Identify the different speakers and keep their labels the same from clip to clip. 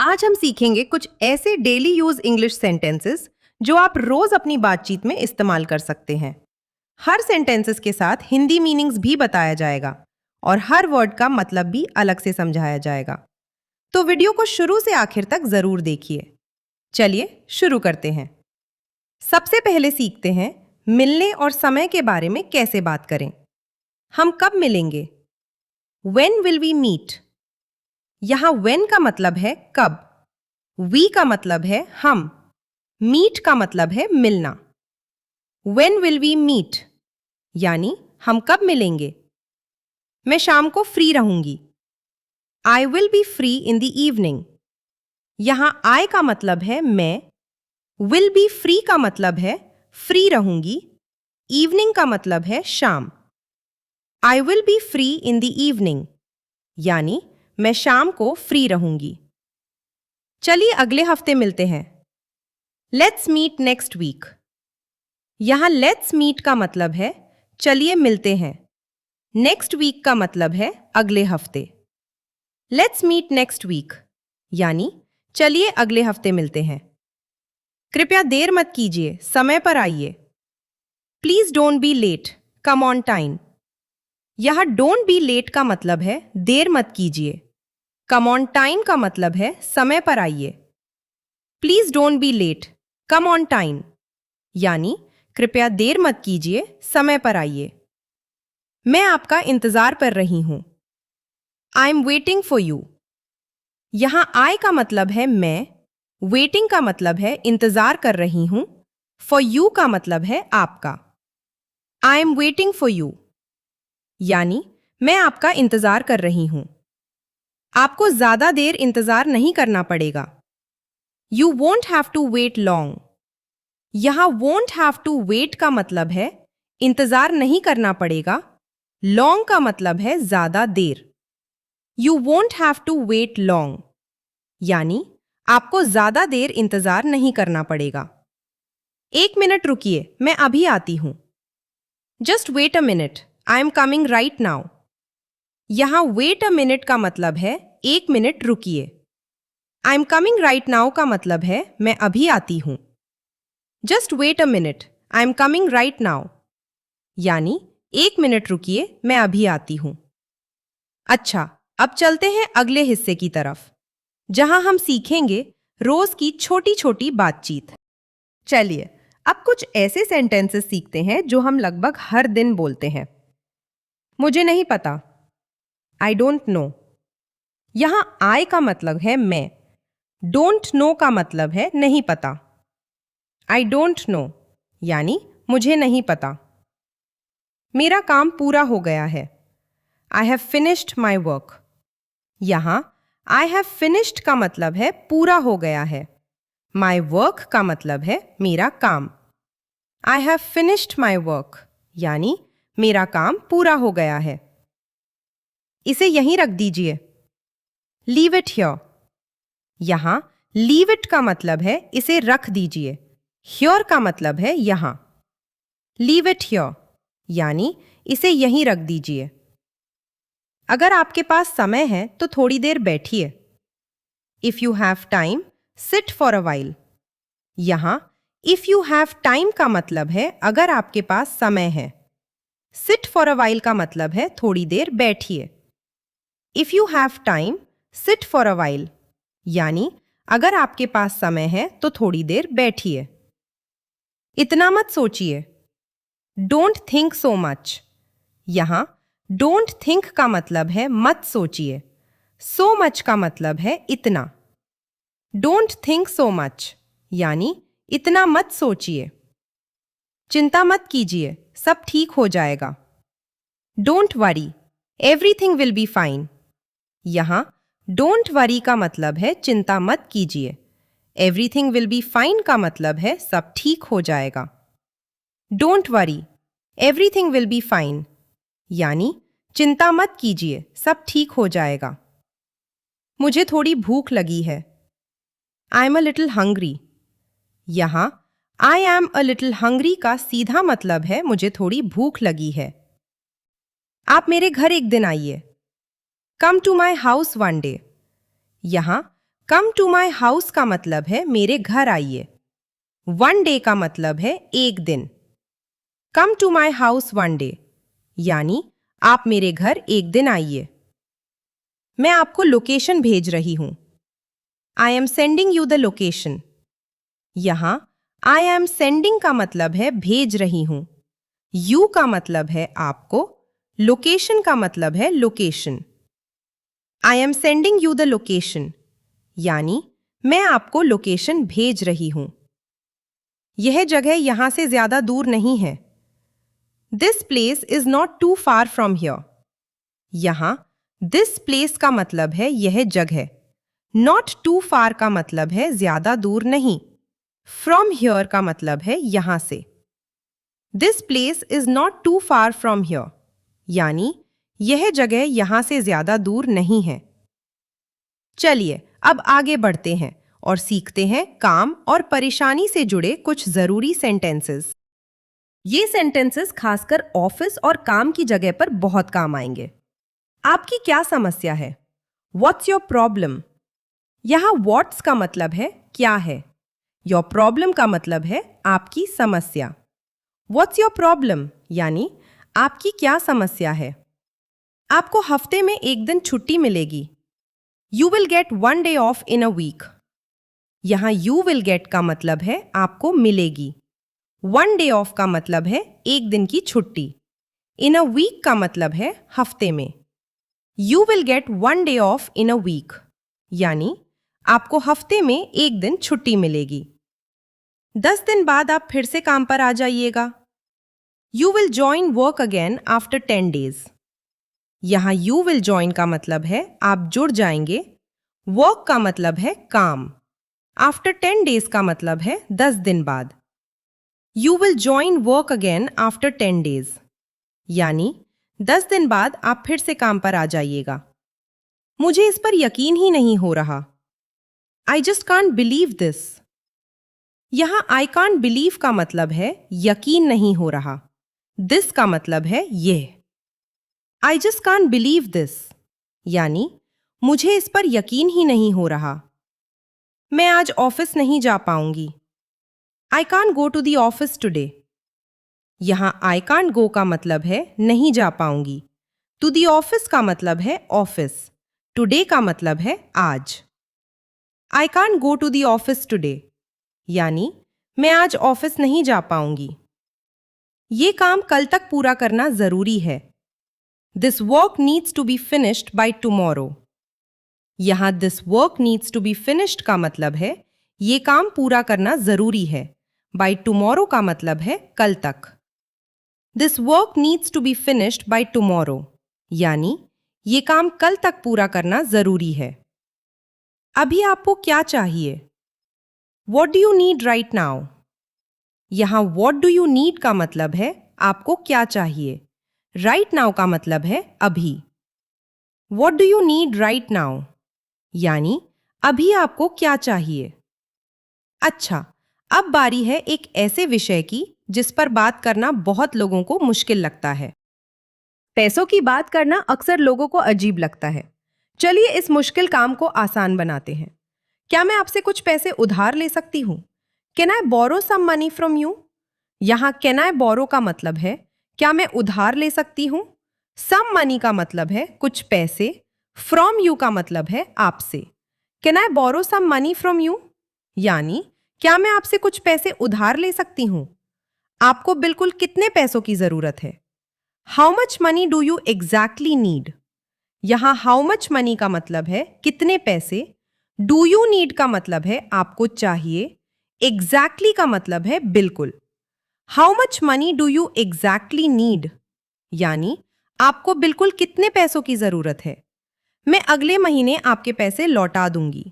Speaker 1: आज हम सीखेंगे कुछ ऐसे डेली यूज इंग्लिश सेंटेंसेस जो आप रोज अपनी बातचीत में इस्तेमाल कर सकते हैं। हर सेंटेंसेस के साथ हिंदी मीनिंग्स भी बताया जाएगा और हर वर्ड का मतलब भी अलग से समझाया जाएगा। तो वीडियो को शुरू से आखिर तक जरूर देखिए। चलिए शुरू करते हैं। सबसे पहले सीखते हैं मिलने और समय के बारे में कैसे बात करें। हम कब मिलेंगे? When will we meet? यहां when का मतलब है कब, we का मतलब है हम, meet का मतलब है मिलना। When will we meet? यानी हम कब मिलेंगे? मैं शाम को फ्री रहूंगी। I will be free in the evening. यहां I का मतलब है मैं, will be free का मतलब है फ्री रहूंगी, evening का मतलब है शाम। I will be free in the evening. यानी मैं शाम को फ्री रहूंगी। चलिए अगले हफ्ते मिलते हैं। Let's meet next week. यहां let's meet का मतलब है चलिए मिलते हैं। Next week का मतलब है अगले हफ्ते। Let's meet next week. यानी चलिए अगले हफ्ते मिलते हैं। कृपया देर मत कीजिए, समय पर आइए। Please don't be late. Come on time. यहां don't be late का मतलब है देर मत कीजिए। Come on time का मतलब है समय पर आइए। Please don't be late. Come on time. यानी कृपया देर मत कीजिए, समय पर आइए। मैं आपका इंतजार कर रही हूं। I am waiting for you. यहां I का मतलब है मैं, waiting का मतलब है इंतजार कर रही हूं, for you का मतलब है आपका। I am waiting for you. यानी मैं आपका इंतजार कर रही हूं। आपको ज्यादा देर इंतजार नहीं करना पड़ेगा। You won't have to wait long. यहां won't have to wait का मतलब है इंतजार नहीं करना पड़ेगा, long का मतलब है ज्यादा देर। You won't have to wait long. यानी आपको ज्यादा देर इंतजार नहीं करना पड़ेगा। एक मिनट रुकिए, मैं अभी आती हूं। Just wait a minute. I am coming right now. यहां wait a minute का मतलब है एक मिनट रुकिए। I am coming right now का मतलब है मैं अभी आती हूं। Just wait a minute. I am coming right now. यानी एक मिनट रुकिए, मैं अभी आती हूं। अच्छा, अब चलते हैं अगले हिस्से की तरफ, जहां हम सीखेंगे रोज की छोटी छोटी बातचीत। चलिए अब कुछ ऐसे सेंटेंसेस सीखते हैं जो हम लगभग हर दिन बोलते हैं। मुझे नहीं पता, I don't know. यहां I का मतलब है मैं, don't know का मतलब है नहीं पता। I don't know यानी मुझे नहीं पता। मेरा काम पूरा हो गया है। I have finished my work. यहां I have finished का मतलब है पूरा हो गया है। My work का मतलब है मेरा काम। I have finished my work यानी मेरा काम पूरा हो गया है। इसे यहीं रख दीजिए। Leave it here. यहां leave it का मतलब है इसे रख दीजिए। Here का मतलब है यहां। Leave it here यानी इसे यहीं रख दीजिए। अगर आपके पास समय है तो थोड़ी देर बैठिए। If you have time, sit for a while. यहां if you have time का मतलब है अगर आपके पास समय है। Sit for a while का मतलब है थोड़ी देर बैठिए। If you have time, sit for a while. यानी अगर आपके पास समय है तो थोड़ी देर बैठिए। इतना मत सोचिए। Don't think so much. यहां don't think का मतलब है मत सोचिए। So much का मतलब है इतना। Don't think so much यानी इतना मत सोचिए। चिंता मत कीजिए, सब ठीक हो जाएगा। Don't worry, everything will be fine. यहां डोंट वरी का मतलब है चिंता मत कीजिए। एवरीथिंग विल बी फाइन का मतलब है सब ठीक हो जाएगा। Don't worry, everything will be fine यानी चिंता मत कीजिए, सब ठीक हो जाएगा। मुझे थोड़ी भूख लगी है। I am a little hungry. यहां I am a little hungry का सीधा मतलब है मुझे थोड़ी भूख लगी है। आप मेरे घर एक दिन आइए। Come to my house one day. यहां कम टू माई हाउस का मतलब है मेरे घर आइए। वन डे का मतलब है एक दिन। Come to my house one day यानी आप मेरे घर एक दिन आइए। मैं आपको लोकेशन भेज रही हूं। I am sending you the location. यहां आई एम सेंडिंग का मतलब है भेज रही हूं। यू का मतलब है आपको। लोकेशन का मतलब है location. I am sending you the location यानी मैं आपको लोकेशन भेज रही हूं। यह जगह यहां से ज्यादा दूर नहीं है। This place is not too far from here. यहां दिस प्लेस का मतलब है यह जगह। नॉट टू फार का मतलब है ज्यादा दूर नहीं। फ्रॉम हियर का मतलब है यहां से। This place is not too far from here यानी यह जगह यहां से ज्यादा दूर नहीं है। चलिए अब आगे बढ़ते हैं और सीखते हैं काम और परेशानी से जुड़े कुछ जरूरी सेंटेंसेस। ये सेंटेंसेस खासकर ऑफिस और काम की जगह पर बहुत काम आएंगे। आपकी क्या समस्या है? What's your problem? यहां what's का मतलब है क्या है। Your problem का मतलब है आपकी समस्या। What's your problem? यानी आपकी क्या समस्या है। आपको हफ्ते में एक दिन छुट्टी मिलेगी। You will get one day off in a week. यहां you will get का मतलब है आपको मिलेगी। One day off का मतलब है एक दिन की छुट्टी। In a week का मतलब है हफ्ते में। You will get one day off in a week. यानी आपको हफ्ते में एक दिन छुट्टी मिलेगी। 10 दिन बाद आप फिर से काम पर आ जाइएगा। You will join work again after 10 days. यहां you will join का मतलब है आप जुड़ जाएंगे। Work का मतलब है काम। After 10 days का मतलब है 10 दिन बाद। You will join work again after 10 days. यानी 10 दिन बाद आप फिर से काम पर आ जाइएगा। मुझे इस पर यकीन ही नहीं हो रहा। I just can't believe this. यहां I can't believe का मतलब है यकीन नहीं हो रहा। This का मतलब है यह। I just can't believe this. यानी मुझे इस पर यकीन ही नहीं हो रहा। मैं आज ऑफिस नहीं जा पाऊंगी। I can't go to the office today. यहां I can't go का मतलब है नहीं जा पाऊंगी। To the office का मतलब है ऑफिस। Today का मतलब है आज। I can't go to the office today. यानी मैं आज ऑफिस नहीं जा पाऊंगी। ये काम कल तक पूरा करना जरूरी है। This work needs to be finished by tomorrow. यहां this work needs to be finished का मतलब है ये काम पूरा करना जरूरी है। By tomorrow का मतलब है कल तक। This work needs to be finished by tomorrow. यानी ये काम कल तक पूरा करना जरूरी है। अभी आपको क्या चाहिए? What do you need right now? यहां what do you need का मतलब है आपको क्या चाहिए। Right now का मतलब है अभी। What do you need right now? यानी अभी आपको क्या चाहिए। अच्छा, अब बारी है एक ऐसे विषय की जिस पर बात करना बहुत लोगों को मुश्किल लगता है। पैसों की बात करना अक्सर लोगों को अजीब लगता है। चलिए इस मुश्किल काम को आसान बनाते हैं। क्या मैं आपसे कुछ पैसे उधार ले सकती हूँ? Can I borrow some money from you? यहाँ कैन आई बोरो का मतलब है क्या मैं उधार ले सकती हूँ। सम मनी का मतलब है कुछ पैसे। फ्रॉम यू का मतलब है आपसे। Can I borrow some money from you? यानी क्या मैं आपसे कुछ पैसे उधार ले सकती हूँ? आपको बिल्कुल कितने पैसों की जरूरत है? How much money do you exactly need? यहां हाउ मच मनी का मतलब है कितने पैसे। डू यू नीड का मतलब है आपको चाहिए। एग्जैक्टली का मतलब है बिल्कुल। How much money do you exactly need? यानी आपको बिल्कुल कितने पैसों की जरूरत है? मैं अगले महीने आपके पैसे लौटा दूंगी।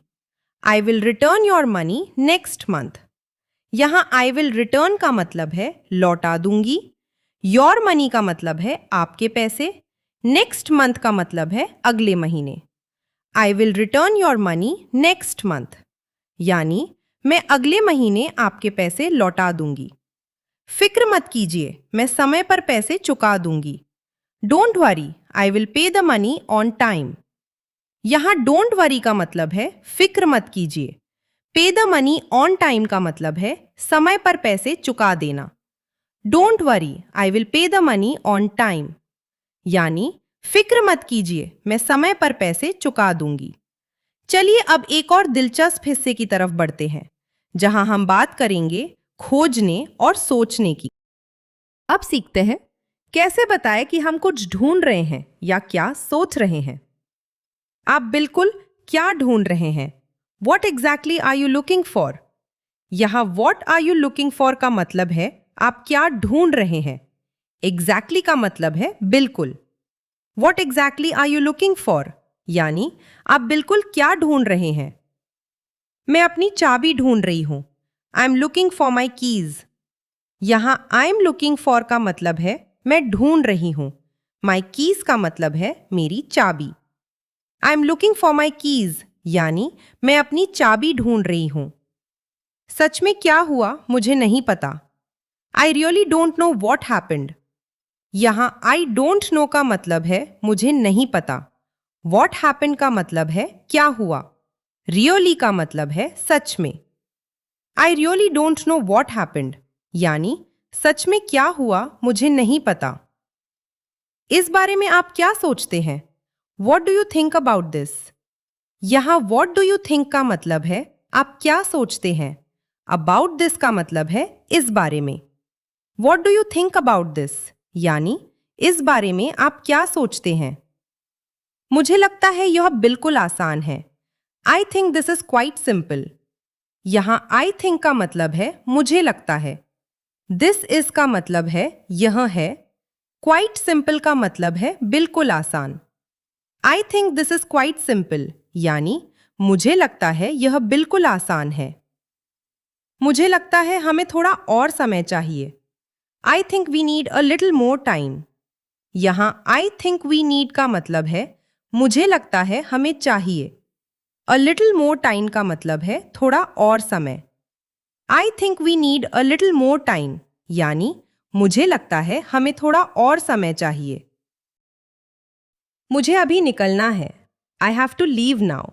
Speaker 1: I will return your money next month. यहां आई विल रिटर्न का मतलब है लौटा दूंगी। योर मनी का मतलब है आपके पैसे। नेक्स्ट मंथ का मतलब है अगले महीने। I will return your money next month यानी मैं अगले महीने आपके पैसे लौटा दूंगी। फिक्र मत कीजिए, मैं समय पर पैसे चुका दूंगी। Don't worry, I will pay the money on time. यहाँ डोंट वरी का मतलब है फिक्र मत कीजिए। पे द मनी ऑन टाइम का मतलब है समय पर पैसे चुका देना। Don't worry, I will pay the money on time, यानी फिक्र मत कीजिए, मैं समय पर पैसे चुका दूंगी। चलिए अब एक और दिलचस्प हिस्से की तरफ बढ़ते हैं, जहां हम बात करेंगे खोजने और सोचने की। अब सीखते हैं कैसे बताएं कि हम कुछ ढूंढ रहे हैं या क्या सोच रहे हैं। आप बिल्कुल क्या ढूंढ रहे हैं? What exactly are you looking for? यहाँ what are you looking for का मतलब है आप क्या ढूंढ रहे हैं। Exactly का मतलब है बिल्कुल। What exactly are you looking for? यानी आप बिल्कुल क्या ढूंढ रहे हैं। मैं अपनी चाबी ढूंढ रही हूं। I am looking for my keys। यहाँ I am looking for का मतलब है मैं ढूंढ रही हूं। My keys का मतलब है मेरी चाबी। I am looking for my keys यानी मैं अपनी चाबी ढूंढ रही हूं। सच में क्या हुआ मुझे नहीं पता। I really don't know what happened। यहाँ I don't know का मतलब है मुझे नहीं पता। What happened का मतलब है क्या हुआ। Really का मतलब है सच में। I really don't know what happened यानी सच में क्या हुआ मुझे नहीं पता। इस बारे में आप क्या सोचते हैं? What do you think about this? यहाँ what do you think का मतलब है आप क्या सोचते हैं। About this का मतलब है इस बारे में। What do you think about this? यानी इस बारे में आप क्या सोचते हैं। मुझे लगता है यह बिल्कुल आसान है। I think this is quite simple। यहाँ I think का मतलब है मुझे लगता है। This is का मतलब है यह है। Quite simple का मतलब है बिल्कुल आसान। I think this is quite simple यानी मुझे लगता है यह बिल्कुल आसान है। मुझे लगता है हमें थोड़ा और समय चाहिए। I think we need a little more time। यहाँ I think we need का मतलब है मुझे लगता है हमें चाहिए। A little more time का मतलब है थोड़ा और समय। I think we need a little more time यानी मुझे लगता है हमें थोड़ा और समय चाहिए। मुझे अभी निकलना है। I have to leave now।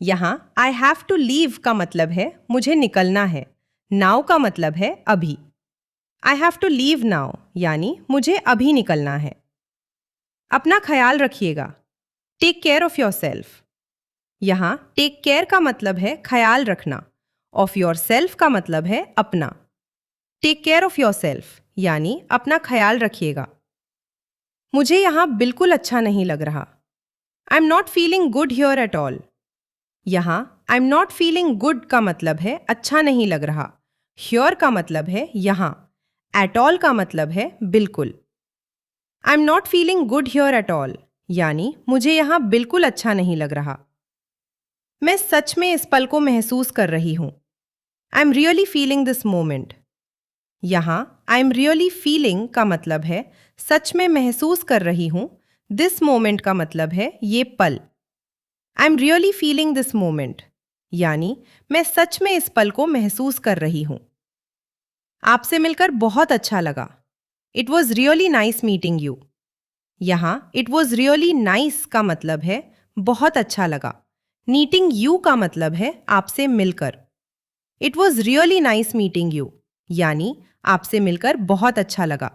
Speaker 1: यहाँ I have to leave का मतलब है मुझे निकलना है। Now का मतलब है अभी। I have to leave now यानी मुझे अभी निकलना है। अपना ख्याल रखिएगा। Take care of yourself। यहाँ take care का मतलब है ख्याल रखना। Of yourself का मतलब है अपना। Take care of yourself यानी अपना ख्याल रखिएगा। मुझे यहाँ बिल्कुल अच्छा नहीं लग रहा। I'm not feeling good here at all। यहाँ I'm not feeling good का मतलब है अच्छा नहीं लग रहा। Here का मतलब है यहाँ। At all का मतलब है बिल्कुल। I'm not feeling good here at all यानी मुझे यहाँ बिल्कुल अच्छा नहीं लग रहा। मैं सच में इस पल को महसूस कर रही हूँ। I'm really feeling this moment। यहाँ I'm really feeling का मतलब है सच में महसूस कर रही हूँ। This moment का मतलब है ये पल। I'm really feeling this moment यानी मैं सच में इस पल को महसूस कर रही हूँ। आपसे मिलकर बहुत अच्छा लगा। It was really nice meeting you। यहाँ It was really nice का मतलब है बहुत अच्छा लगा। Meeting you का मतलब है आपसे मिलकर। It was really nice meeting you यानी आपसे मिलकर बहुत अच्छा लगा।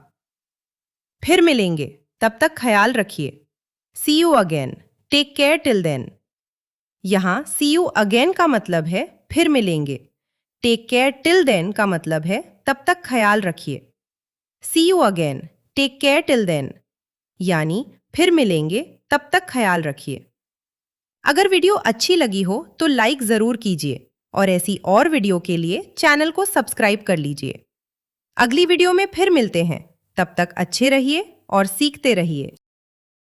Speaker 1: फिर मिलेंगे, तब तक ख्याल रखिए। See you again। Take care till then। यहाँ see you again का मतलब है फिर मिलेंगे। Take care till then का मतलब है तब तक ख्याल रखिए। See you again। Take care till then यानी फिर मिलेंगे तब तक ख्याल रखिए। अगर वीडियो अच्छी लगी हो तो लाइक ज़रूर कीजिए और ऐसी और वीडियो के लिए चैनल को सब्सक्राइब कर लीजिए। अगली वीडियो में फिर मिलते हैं, तब तक अच्छे रहिए और सीखते रहिए।